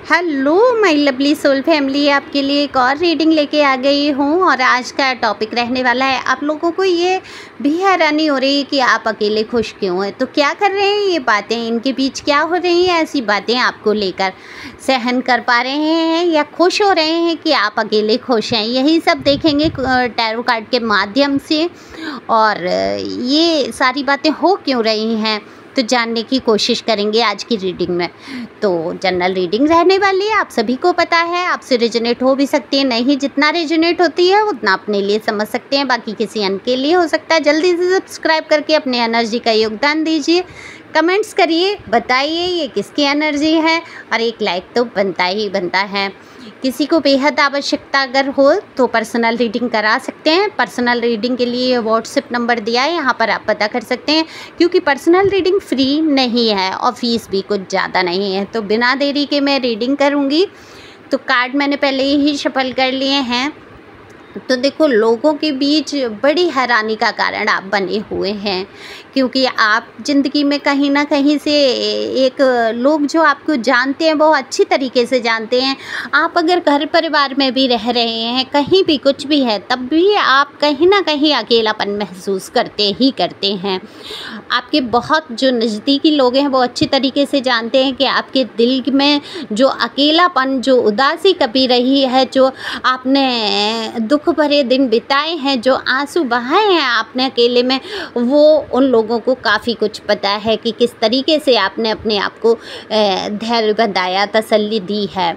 Hello my lovely soul family, आपके लिए एक और रीडिंग लेके आ गई हूँ। और आज का टॉपिक रहने वाला है, आप लोगों को ये भी हैरानी हो रही है कि आप अकेले खुश क्यों हैं। तो क्या कर रहे हैं ये बातें, इनके बीच क्या हो रही हैं ऐसी बातें आपको लेकर, सहन कर पा रहे हैं या खुश हो रहे हैं कि आप अकेले खुश हैं, यही सब देखेंगे टैरो कार्ड के माध्यम से। और ये सारी बातें हो क्यों रही हैं तो जानने की कोशिश करेंगे आज की रीडिंग में। तो जनरल रीडिंग रहने वाली है, आप सभी को पता है, आपसे रेजोनेट हो भी सकती है, नहीं जितना रेजोनेट होती है उतना अपने लिए समझ सकते हैं, बाकी किसी अन्य के लिए हो सकता है। जल्दी से सब्सक्राइब करके अपने एनर्जी का योगदान दीजिए, कमेंट्स करिए, बताइए ये किसकी एनर्जी है, और एक लाइक तो बनता ही बनता है। किसी को बेहद आवश्यकता अगर हो तो पर्सनल रीडिंग करा सकते हैं। पर्सनल रीडिंग के लिए व्हाट्सएप नंबर दिया है, यहाँ पर आप पता कर सकते हैं, क्योंकि पर्सनल रीडिंग फ्री नहीं है और फीस भी कुछ ज़्यादा नहीं है। तो बिना देरी के मैं रीडिंग करूँगी। तो कार्ड मैंने पहले ही शफल कर लिए हैं। तो देखो, लोगों के बीच बड़ी हैरानी का कारण आप बने हुए हैं, क्योंकि आप ज़िंदगी में कहीं ना कहीं से एक लोग जो आपको जानते हैं वो अच्छी तरीके से जानते हैं। आप अगर घर परिवार में भी रह रहे हैं, कहीं भी कुछ भी है, तब भी आप कहीं ना कहीं अकेलापन महसूस करते ही करते हैं। आपके बहुत जो नज़दीकी लोग हैं वो अच्छी तरीके से जानते हैं कि आपके दिल में जो अकेलापन, जो उदासी कभी रही है, जो आपने दुख भरे दिन बिताए हैं, जो आंसू बहाए हैं आपने अकेले में, वो उन लोगों को काफ़ी कुछ पता है कि किस तरीके से आपने अपने आप को धैर्य बंधाया, तसल्ली दी है।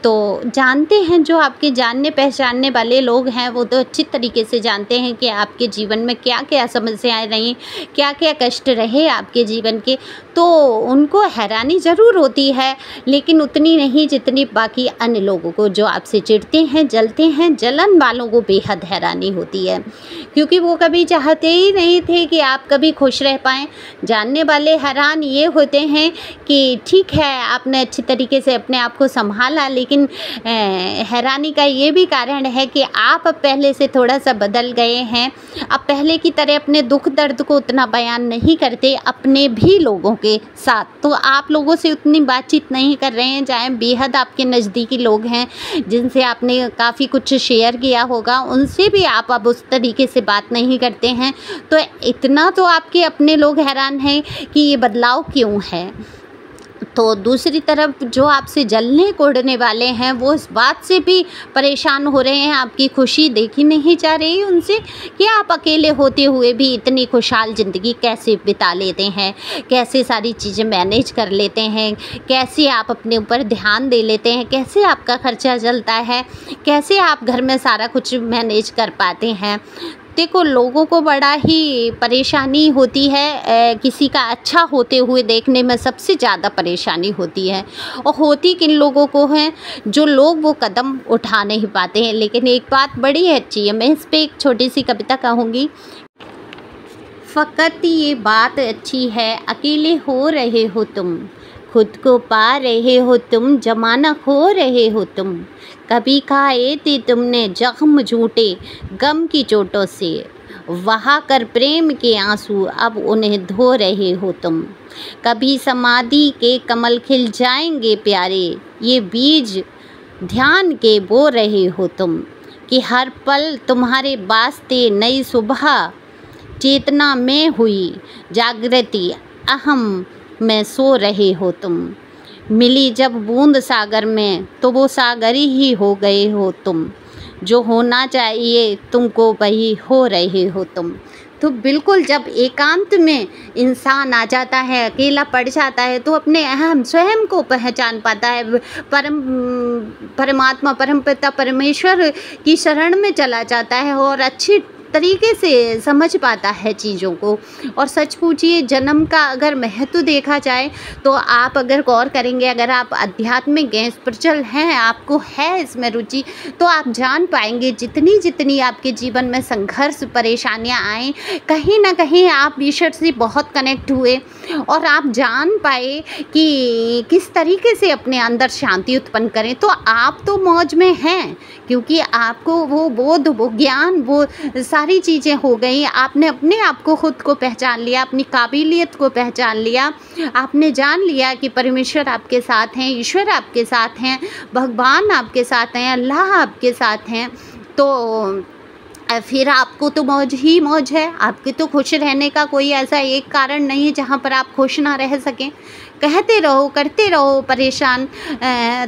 तो जानते हैं, जो आपके जानने पहचानने वाले लोग हैं वो तो अच्छी तरीके से जानते हैं कि आपके जीवन में क्या क्या समस्याएं रहीं, क्या क्या कष्ट रहे आपके जीवन के। तो उनको हैरानी ज़रूर होती है, लेकिन उतनी नहीं जितनी बाकी अन्य लोगों को, जो आपसे चिढ़ते हैं, जलते हैं, जलन वालों को बेहद हैरानी होती है, क्योंकि वो कभी चाहते ही नहीं थे कि आप कभी खुश रह पाएँ। जानने वाले हैरान ये होते हैं कि ठीक है, आपने अच्छी तरीके से अपने आप को संभाला, लेकिन हैरानी का ये भी कारण है कि आप अब पहले से थोड़ा सा बदल गए हैं। अब पहले की तरह अपने दुख दर्द को उतना बयान नहीं करते अपने भी लोगों के साथ। तो आप लोगों से उतनी बातचीत नहीं कर रहे हैं, चाहे बेहद आपके नज़दीकी लोग हैं जिनसे आपने काफ़ी कुछ शेयर किया होगा, उनसे भी आप अब उस तरीके से बात नहीं करते हैं। तो इतना तो आपके अपने लोग हैरान हैं कि ये बदलाव क्यों है। तो दूसरी तरफ जो आपसे जलने कोड़ने वाले हैं वो इस बात से भी परेशान हो रहे हैं, आपकी खुशी देखी नहीं जा रही उनसे, कि आप अकेले होते हुए भी इतनी खुशहाल ज़िंदगी कैसे बिता लेते हैं, कैसे सारी चीज़ें मैनेज कर लेते हैं, कैसे आप अपने ऊपर ध्यान दे लेते हैं, कैसे आपका खर्चा चलता है, कैसे आप घर में सारा कुछ मैनेज कर पाते हैं। देखो, लोगों को बड़ा ही परेशानी होती है, किसी का अच्छा होते हुए देखने में सबसे ज़्यादा परेशानी होती है। और होती किन लोगों को है, जो लोग वो कदम उठा नहीं पाते हैं। लेकिन एक बात बड़ी अच्छी है, मैं इस पर एक छोटी सी कविता कहूँगी। फ़कत ये बात अच्छी है, अकेले हो रहे हो तुम, खुद को पा रहे हो तुम, जमाना खो रहे हो तुम। कभी खाए थे तुमने जख्म झूठे गम की चोटों से, वहा कर प्रेम के आंसू अब उन्हें धो रहे हो तुम। कभी समाधि के कमल खिल जाएंगे प्यारे, ये बीज ध्यान के बो रहे हो तुम। कि हर पल तुम्हारे वास्ते नई सुबह, चेतना में हुई जागृति, अहम में सो रहे हो तुम। मिली जब बूंद सागर में तो वो सागर ही हो गए हो तुम। जो होना चाहिए तुमको वही हो रहे हो तुम। तो बिल्कुल, जब एकांत में इंसान आ जाता है, अकेला पड़ जाता है, तो अपने अहम स्वयं को पहचान पाता है, परमात्मा, परमपिता परमेश्वर की शरण में चला जाता है और अच्छी तरीके से समझ पाता है चीज़ों को। और सच पूछिए, जन्म का अगर महत्व देखा जाए तो आप अगर गौर करेंगे, अगर आप आध्यात्मिक हैं, स्पिरिचुअल हैं, आपको है इसमें रुचि, तो आप जान पाएंगे जितनी जितनी आपके जीवन में संघर्ष, परेशानियां आए, कहीं ना कहीं आप ईश्वर से बहुत कनेक्ट हुए और आप जान पाए कि किस तरीके से अपने अंदर शांति उत्पन्न करें। तो आप तो मौज में हैं, क्योंकि आपको वो बोध, वो ज्ञान, वो सारी चीज़ें हो गई, आपने अपने आप को खुद को पहचान लिया, अपनी काबिलियत को पहचान लिया, आपने जान लिया कि परमेश्वर आपके साथ हैं, ईश्वर आपके साथ हैं, भगवान आपके साथ हैं, अल्लाह आपके साथ हैं, तो फिर आपको तो मौज ही मौज है। आपके तो खुश रहने का कोई ऐसा एक कारण नहीं है जहाँ पर आप खुश ना रह सकें। कहते रहो, करते रहो परेशान,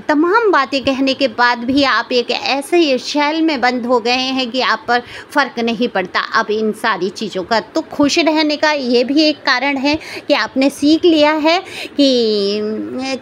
तमाम बातें कहने के बाद भी आप एक ऐसे शैल में बंद हो गए हैं कि आप पर फ़र्क नहीं पड़ता अब इन सारी चीज़ों का। तो खुश रहने का ये भी एक कारण है कि आपने सीख लिया है कि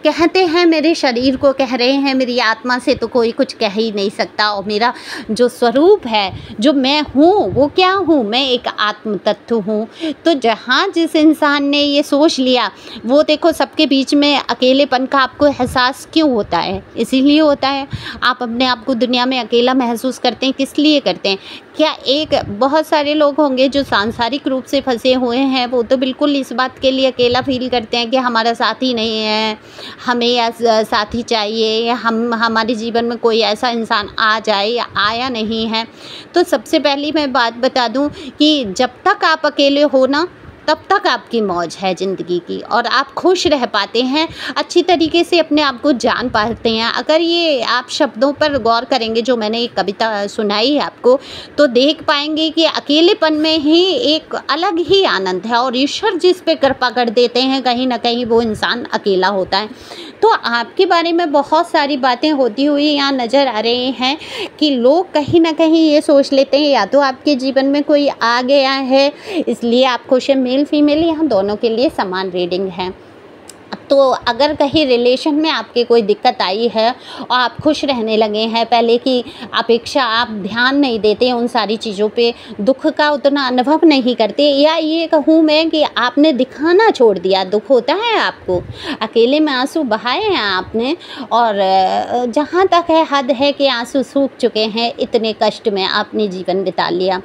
कहते हैं मेरे शरीर को कह रहे हैं, मेरी आत्मा से तो कोई कुछ कह ही नहीं सकता, और मेरा जो स्वरूप है, जो मैं हूँ, वो क्या हूँ, मैं एक आत्म तत्व हूँ। तो जहाँ जिस इंसान ने ये सोच लिया, वो देखो सबके बीच में अकेलेपन का आपको एहसास क्यों होता है? इसीलिए होता है। आप अपने आप को दुनिया में अकेला महसूस करते हैं, किस लिए करते हैं? क्या एक बहुत सारे लोग होंगे जो सांसारिक रूप से फंसे हुए हैं, वो तो बिल्कुल इस बात के लिए अकेला फील करते हैं कि हमारा साथी नहीं है, हमें या साथी चाहिए, या हमारे जीवन में कोई ऐसा इंसान आ जाए या आया नहीं है। तो सबसे पहली मैं बात बता दूं कि जब तक आप अकेले हो ना, तब तक आपकी मौज है ज़िंदगी की, और आप खुश रह पाते हैं, अच्छी तरीके से अपने आप को जान पाते हैं। अगर ये आप शब्दों पर गौर करेंगे, जो मैंने एक कविता सुनाई है आपको, तो देख पाएंगे कि अकेलेपन में ही एक अलग ही आनंद है, और ईश्वर जिस पे कृपा कर देते हैं, कहीं ना कहीं वो इंसान अकेला होता है। तो आपके बारे में बहुत सारी बातें होती हुई यहाँ नज़र आ रही हैं कि लोग कहीं ना कहीं ये सोच लेते हैं या तो आपके जीवन में कोई आ गया है इसलिए आप खुश हैं। मेल फीमेल यहाँ दोनों के लिए समान रीडिंग है। तो अगर कहीं रिलेशन में आपके कोई दिक्कत आई है और आप खुश रहने लगे हैं, पहले की अपेक्षा आप ध्यान नहीं देते उन सारी चीज़ों पे, दुख का उतना अनुभव नहीं करते, या ये कहूँ मैं कि आपने दिखाना छोड़ दिया, दुख होता है आपको, अकेले में आंसू बहाए हैं आपने, और जहाँ तक है हद है कि आंसू सूख चुके हैं, इतने कष्ट में आपने जीवन बिता लिया।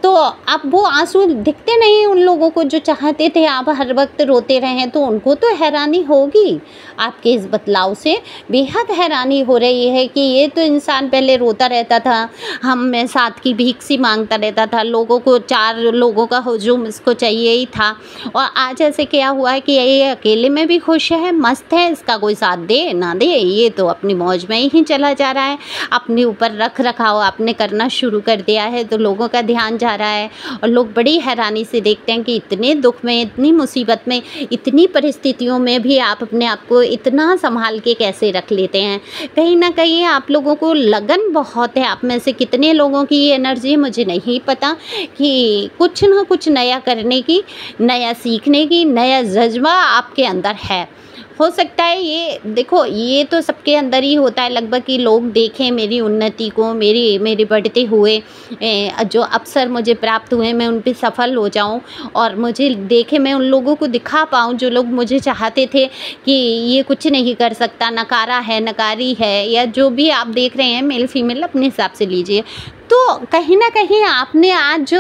तो अब वो आंसू दिखते नहीं उन लोगों को जो चाहते थे आप हर वक्त रोते रहें, तो उनको तो हैरानी होगी आपके इस बदलाव से, बेहद हैरानी हो रही है कि ये तो इंसान पहले रोता रहता था, हम साथ की भीख सी मांगता रहता था, लोगों को 4 लोगों का हुजूम इसको चाहिए ही था, और आज ऐसे क्या हुआ है कि ये अकेले में भी खुश है, मस्त है, इसका कोई साथ दे ना दे, ये तो अपनी मौज में ही चला जा रहा है। अपने ऊपर रख रखाव आपने करना शुरू कर दिया है, तो लोगों का ध्यान जा रहा है, और लोग बड़ी हैरानी से देखते हैं कि इतने दुख में, इतनी मुसीबत में, इतनी परिस्थितियों में भी आप अपने आप को इतना संभाल के कैसे रख लेते हैं। कहीं ना कहीं आप लोगों को लगन बहुत है, आप में से कितने लोगों की ये एनर्जी मुझे नहीं पता, कि कुछ ना कुछ नया करने की, नया सीखने की, नया जज्बा आपके अंदर है। हो सकता है ये देखो, ये तो सबके अंदर ही होता है लगभग, कि लोग देखें मेरी उन्नति को, मेरे बढ़ते हुए जो अवसर मुझे प्राप्त हुए, मैं उन पे सफल हो जाऊं, और मुझे देखे, मैं उन लोगों को दिखा पाऊं जो लोग मुझे चाहते थे कि ये कुछ नहीं कर सकता, नकारा है, नकारी है, या जो भी आप देख रहे हैं, मेल फीमेल अपने हिसाब से लीजिए। तो कहीं ना कहीं आपने आज जो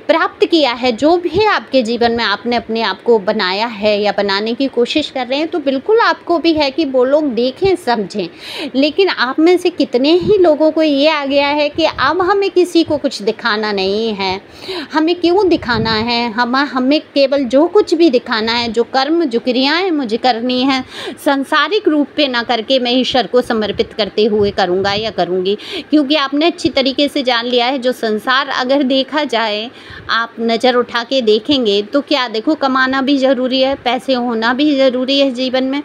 प्राप्त किया है, जो भी आपके जीवन में आपने अपने आप को बनाया है या बनाने की कोशिश कर रहे हैं, तो बिल्कुल आपको भी है कि वो लोग देखें, समझें। लेकिन आप में से कितने ही लोगों को ये आ गया है कि अब हमें किसी को कुछ दिखाना नहीं है, हमें क्यों दिखाना है, हमें केवल जो कुछ भी दिखाना है, जो कर्म, जो क्रियाएँ मुझे करनी है, सांसारिक रूप पे ना करके मैं ईश्वर को समर्पित करते हुए करूँगा या करूँगी। क्योंकि आपने अच्छी तरीके से जान लिया है, जो संसार अगर देखा जाए, आप नज़र उठा के देखेंगे तो क्या देखो, कमाना भी ज़रूरी है, पैसे होना भी ज़रूरी है जीवन में,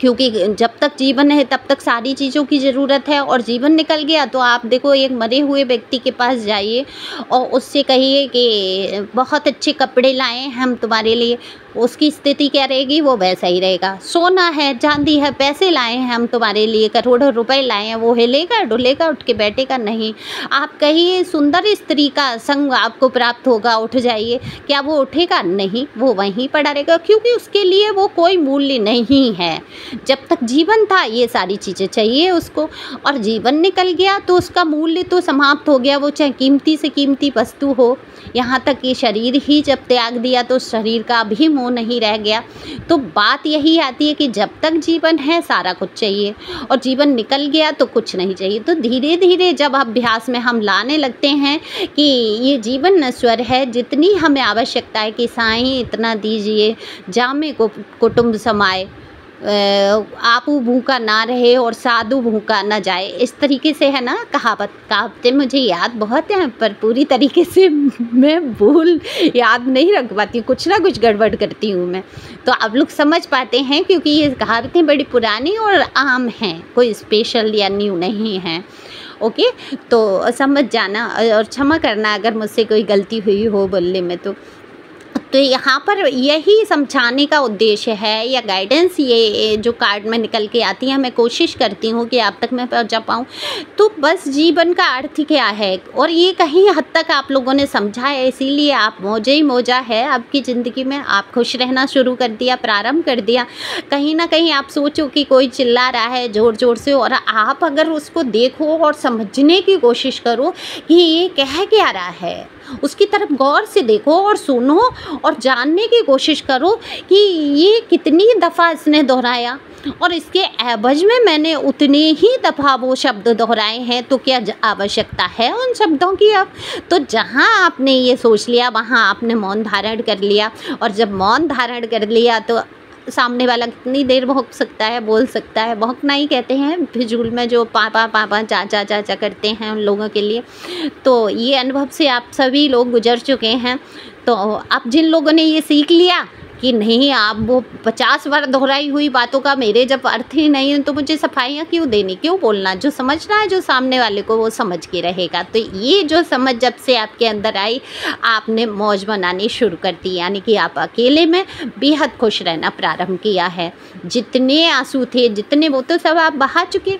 क्योंकि जब तक जीवन है तब तक सारी चीज़ों की ज़रूरत है, और जीवन निकल गया तो आप देखो एक मरे हुए व्यक्ति के पास जाइए और उससे कहिए कि बहुत अच्छे कपड़े लाए हम तुम्हारे लिए, उसकी स्थिति क्या रहेगी, वो वैसा ही रहेगा। सोना है, चांदी है, पैसे लाए हैं हम तुम्हारे लिए, करोड़ों रुपए लाए हैं, वो हिलेगा डुलेगा, उठ के बैठेगा नहीं। आप कहिए सुंदर स्त्री का संग आपको प्राप्त होगा, उठ जाइए, क्या वो उठेगा? नहीं, वो वहीं पड़ा रहेगा, क्योंकि उसके लिए वो कोई मूल्य नहीं है। जब तक जीवन था ये सारी चीज़ें चाहिए उसको, और जीवन निकल गया तो उसका मूल्य तो समाप्त हो गया, वो चाहे कीमती से कीमती वस्तु हो। यहाँ तक कि शरीर ही जब त्याग दिया तो शरीर का भी मोह नहीं रह गया। तो बात यही आती है कि जब तक जीवन है सारा कुछ चाहिए, और जीवन निकल गया तो कुछ नहीं चाहिए। तो धीरे धीरे जब अभ्यास में हम लाने लगते हैं कि ये जीवन नश्वर है, जितनी हमें आवश्यकता है कि साईं इतना दीजिए, जामे को कुटुंब समाए, आपू भूखा ना रहे और साधु भूखा ना जाए, इस तरीके से है ना कहावतें मुझे याद बहुत हैं, पर पूरी तरीके से मैं याद नहीं रख पाती हूँ, कुछ ना कुछ गड़बड़ करती हूँ मैं। तो आप लोग समझ पाते हैं क्योंकि ये कहावतें बड़ी पुरानी और आम हैं, कोई स्पेशल या न्यू नहीं हैं। ओके, तो समझ जाना और क्षमा करना अगर मुझसे कोई गलती हुई हो बोलने में। तो यहाँ पर यही समझाने का उद्देश्य है, या गाइडेंस ये जो कार्ड में निकल के आती है, मैं कोशिश करती हूँ कि आप तक मैं पहुँचा पाऊँ। तो बस जीवन का अर्थ क्या है, और ये कहीं हद तक आप लोगों ने समझा है, इसीलिए आप मौजे ही मौजा है आपकी ज़िंदगी में। आप खुश रहना शुरू कर दिया, प्रारंभ कर दिया। कहीं ना कहीं आप सोचो कि कोई चिल्ला रहा है ज़ोर ज़ोर से, और आप अगर उसको देखो और समझने की कोशिश करो कि ये कह क्या रहा है, उसकी तरफ गौर से देखो और सुनो और जानने की कोशिश करो कि ये कितनी दफ़ा इसने दोहराया, और इसके एवज में मैंने उतने ही दफ़ा वो शब्द दोहराए हैं। तो क्या आवश्यकता है उन शब्दों की अब? तो जहाँ आपने ये सोच लिया वहाँ आपने मौन धारण कर लिया, और जब मौन धारण कर लिया तो सामने वाला कितनी देर भौंक सकता है, बोल सकता है। भौंकना ही कहते हैं फिजूल में जो पापा पापा चाचा चाचा करते हैं उन लोगों के लिए। तो ये अनुभव से आप सभी लोग गुजर चुके हैं। तो अब जिन लोगों ने ये सीख लिया कि नहीं, आप वो 50 बार दोहराई हुई बातों का मेरे जब अर्थ ही नहीं है तो मुझे सफाइयाँ क्यों देनी, क्यों बोलना, जो समझना है जो सामने वाले को वो समझ के रहेगा। तो ये जो समझ जब से आपके अंदर आई, आपने मौज बनानी शुरू कर दी, यानी कि आप अकेले में बेहद खुश रहना प्रारंभ किया है। जितने आंसू थे, जितने वो तो सब आप बहा चुके।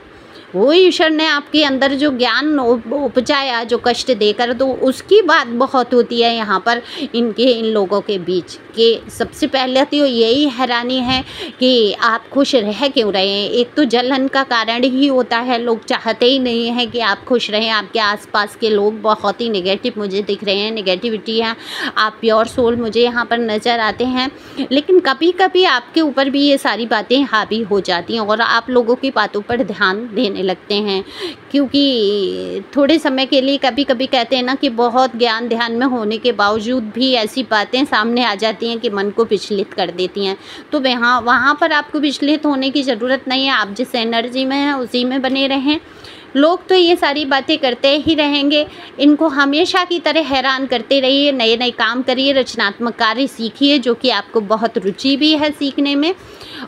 वो ईश्वर ने आपके अंदर जो ज्ञान उपजाया जो कष्ट देकर, तो उसकी बात बहुत होती है यहाँ पर इन लोगों के बीच। कि सबसे पहले तो यही हैरानी है कि आप खुश रह क्यों रहे हैं। एक तो जलन का कारण ही होता है, लोग चाहते ही नहीं हैं कि आप खुश रहें। आपके आसपास के लोग बहुत ही नेगेटिव मुझे दिख रहे हैं, नेगेटिविटी है। आप प्योर सोल मुझे यहाँ पर नज़र आते हैं, लेकिन कभी कभी आपके ऊपर भी ये सारी बातें हावी हो जाती हैं और आप लोगों की बातों पर ध्यान देने लगते हैं। क्योंकि थोड़े समय के लिए कभी कभी कहते हैं ना कि बहुत ज्ञान ध्यान में होने के बावजूद भी ऐसी बातें सामने आ जाती हैं कि मन को विचलित कर देती हैं। तो वहाँ पर आपको विचलित होने की ज़रूरत नहीं है। आप जिस एनर्जी में हैं उसी में बने रहें। लोग तो ये सारी बातें करते ही रहेंगे, इनको हमेशा की तरह हैरान करते रहिए। नए नए काम करिए, रचनात्मक कार्य सीखिए जो कि आपको बहुत रुचि भी है सीखने में।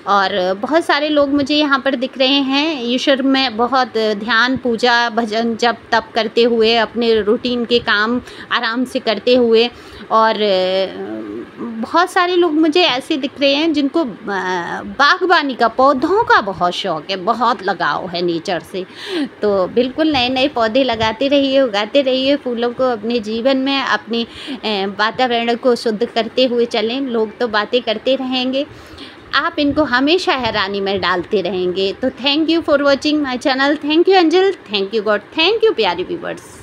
और बहुत सारे लोग मुझे यहाँ पर दिख रहे हैं ईश्वर में बहुत ध्यान, पूजा, भजन, जप तप करते हुए, अपने रूटीन के काम आराम से करते हुए। और बहुत सारे लोग मुझे ऐसे दिख रहे हैं जिनको बागबानी का, पौधों का बहुत शौक़ है, बहुत लगाव है नेचर से। तो बिल्कुल नए नए पौधे लगाते रहिए, उगाते रहिए फूलों को अपने जीवन में, अपने वातावरण को शुद्ध करते हुए चलें। लोग तो बातें करते रहेंगे, आप इनको हमेशा हैरानी में डालते रहेंगे। तो thank you for watching my channel. Thank you angel, thank you God, thank you प्यारे व्यूअर्स।